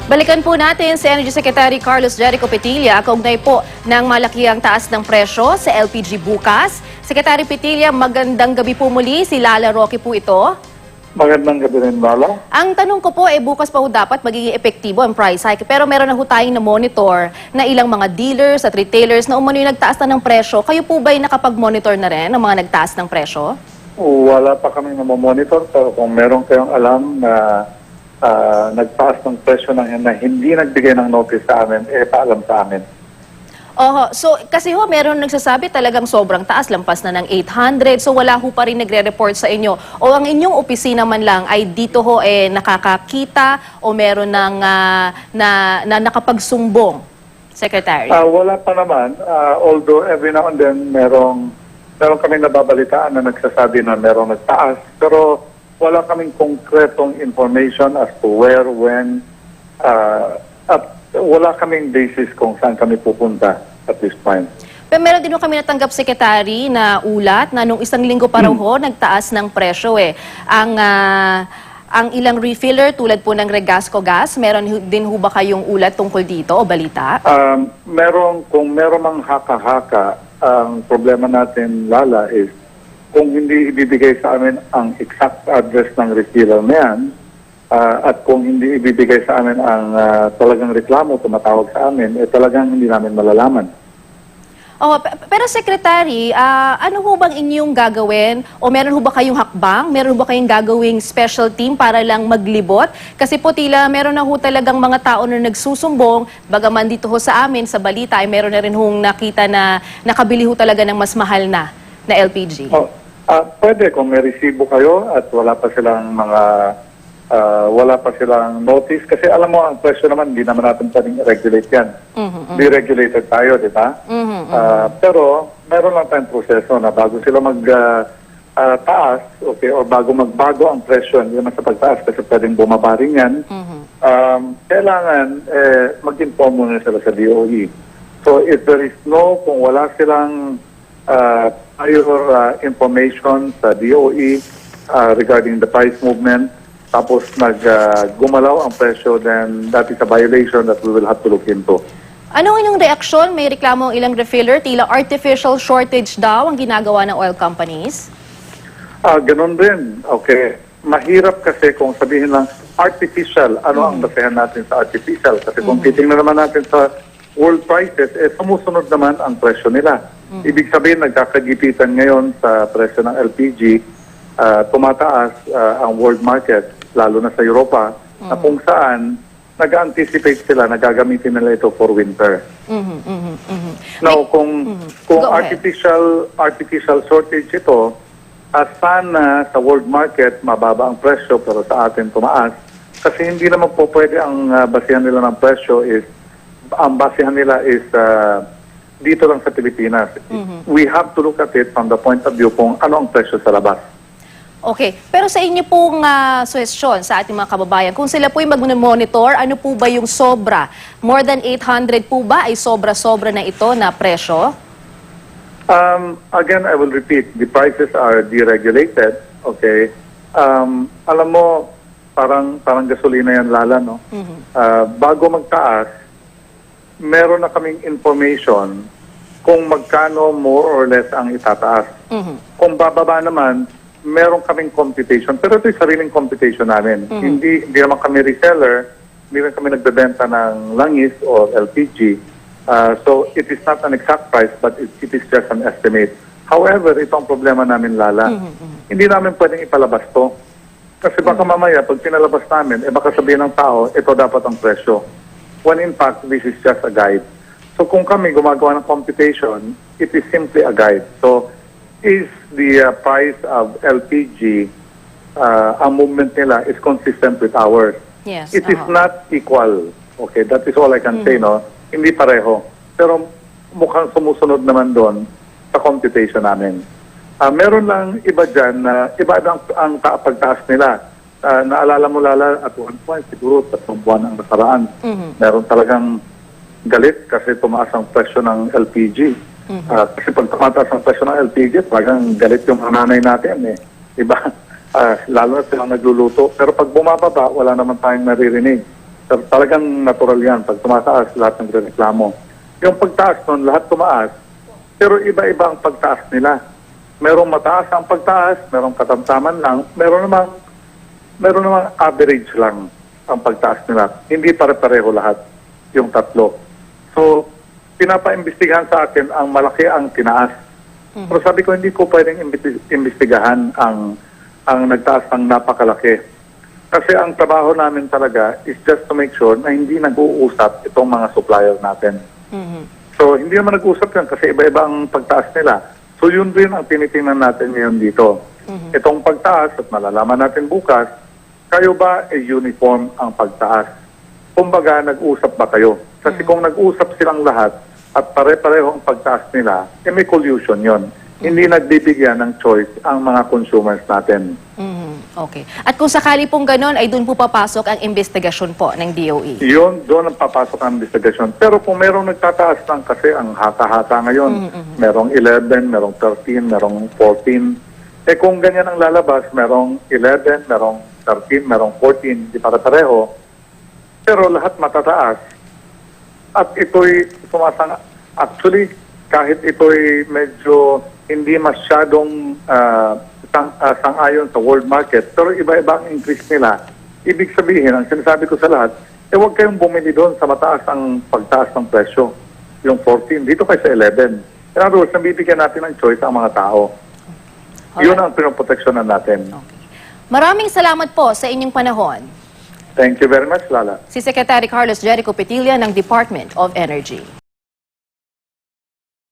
Balikan po natin si Energy Secretary Carlos Jericho Petilla kaugnay po ng malakiang taas ng presyo sa LPG bukas. Secretary Petilla, magandang gabi po muli. Si Lala Roque po ito. Magandang gabi rin, Lala. Ang tanong ko po, bukas pa ho dapat magiging epektibo ang price hike. Pero meron na ho tayong na-monitor na ilang mga dealers at retailers na umano yung nagtaas na ng presyo. Kayo po ba'y nakapag-monitor na rin ng mga nagtaas ng presyo? Wala pa kami namomonitor, pero kung meron kayong alam na nagtaas ng presyo na hindi nagbigay ng notice sa amin, paalam sa amin. Oho, so kasi ho meron nagsasabi talagang sobrang taas, lampas na ng 800, so wala ho pa rin nagre-report sa inyo. O ang inyong opisina man lang ay dito ho nakakakita o meron ng na nakapagsumbong, Secretary? Wala pa naman, although every now and then meron kami nababalitaan na nagsasabi na merong nagtaas, pero wala kaming konkretong information as to where, when, at wala kaming basis kung saan kami pupunta at this point. Pero meron din kami natanggap, Secretary, na ulat na nung isang linggo pa raw ho, nagtaas ng presyo Ang ilang refiller tulad po ng Regasco Gas, meron din ho ba kayong ulat tungkol dito o balita? Kung meron mang haka-haka, ang problema natin, Lala, is kung hindi ibibigay sa amin ang exact address ng refiller na yan, at kung hindi ibibigay sa amin ang talagang reklamo, tumatawag sa amin, talagang hindi namin malalaman. Oh, pero Secretary, ano ho bang inyong gagawin? O meron ho ba kayong hakbang? Meron ho ba kayong gagawing special team para lang maglibot? Kasi po tila meron na ho talagang mga tao na nagsusumbong, bagaman dito ho sa amin, sa balita, ay meron na rin hong nakita na nakabili ho talaga ng mas mahal na LPG. Pwede kung may resibo kayo at wala pa silang notice. Kasi alam mo, ang presyo naman, hindi naman natin pwedeng regulate yan. Deregulated tayo, di ba? Pero meron lang tayong proseso na bago sila taas, okay, o bago magbago ang presyo, hindi naman sa pagtaas kasi pwedeng bumaba rin yan, kailangan mag-inform muna sila sa DOE. So if there is kung wala silang prior information sa DOE regarding the price movement, tapos gumalaw ang presyo, then that is a violation that we will have to look into. Ano inyong reaksyon? May reklamo ang ilang refiller, tila artificial shortage daw ang ginagawa ng oil companies? Ganon din. Okay. Mahirap kasi kung sabihin lang artificial, ano ang basehan natin sa artificial? Kasi kung titingnan naman natin sa world prices, sumusunod naman ang presyo nila. Ibig sabihin, nagkakagipitan ngayon sa presyo ng LPG, tumataas ang world market, lalo na sa Europa, na kung saan nag-anticipate sila na gagamitin nila ito for winter. Now, kung artificial shortage ito, sana sa world market mababa ang presyo pero sa atin tumaas. Kasi hindi naman po pwede ang basihan nila ng presyo is dito lang sa Pilipinas. We have to look at it from the point of view kung ano ang presyo sa labas. Okay. Pero sa inyo pong suwestyon sa ating mga kababayan, kung sila po yung mag-monitor, ano po ba yung sobra? More than 800 po ba ay sobra-sobra na ito na presyo? Again, I will repeat, the prices are deregulated. Okay. Alam mo, parang gasolina yan, Lala, no? Bago magtaas, meron na kaming information kung magkano more or less ang itataas. Kung bababa naman, meron kaming computation, pero ito yung sariling computation namin. Hindi naman kami reseller, hindi naman kami nagbebenta ng langis o LPG. So it is not an exact price, but it is just an estimate. However, ito ang problema namin, Lala. Hindi namin pwedeng ipalabas to. Kasi baka mamaya, pag pinalabas namin, baka sabihin ng tao, ito dapat ang presyo. When in fact, this is just a guide. So kung kami gumagawa ng computation, it is simply a guide. So is the price of LPG, ang movement nila is consistent with ours. Yes. It is not equal. Okay, that is all I can say, no? Hindi pareho. Pero mukhang sumusunod naman doon sa computation namin. Meron lang iba dyan na iba ang pagtaas nila. Naalala mo, Lala, at one point, siguro 3 buwan ang nakaraan. Meron talagang galit kasi tumaas ang presyo ng LPG. Kasi pag tumataas ang presyo ng LPG, talagang galit yung mga nanay natin. Diba? Lalo na silang nagluluto. Pero pag bumababa, wala naman tayong naririnig. Pero talagang natural yan. Pag tumataas, lahat ng reklamo. Yung pagtaas nun, lahat tumaas. Pero iba-iba ang pagtaas nila. Merong mataas ang pagtaas, merong katamtaman lang, meron namang average lang ang pagtaas nila. Hindi pare-pareho lahat yung tatlo. So, pinapaimbestigahan sa akin ang malaki ang tinaas. Pero sabi ko, hindi ko pwedeng imbestigahan ang nagtaas ng napakalaki. Kasi ang trabaho namin talaga is just to make sure na hindi nag-uusap itong mga supplier natin. So, hindi naman nag-uusap yan kasi iba-iba ang pagtaas nila. So, yun din ang tinitingnan natin ngayon dito. Itong pagtaas, at malalaman natin bukas, kayo ba ay uniform ang pagtaas? Kumbaga, nag-usap ba kayo? Kasi kung nag-usap silang lahat at pare-pareho ang pagtaas nila, may collusion yon. Hindi nagbibigyan ng choice ang mga consumers natin. Okay. At kung sakali pong ganon, ay doon po papasok ang investigasyon po ng DOE. Yun, doon ang papasok ang investigasyon. Pero kung merong nagtataas lang kasi ang hata-hata ngayon, merong 11, merong 13, merong 14. Kung ganyan ang lalabas, merong 11, merong 13, merong 14, di para pareho. Pero lahat matataas. At ito'y actually, kahit ito'y medyo hindi masyadong sang-ayon sa world market, pero iba-iba ang increase nila. Ibig sabihin, ang sinasabi ko sa lahat, huwag kayong bumili doon sa mataas ang pagtaas ng presyo. Yung 14, dito kayo sa 11. In other words, nabibigyan natin ng choice ang mga tao. Yun ang pinoproteksyonan natin. Okay. Maraming salamat po sa inyong panahon. Thank you very much, Lala. Si Secretary Carlos Jericho Petilla ng Department of Energy.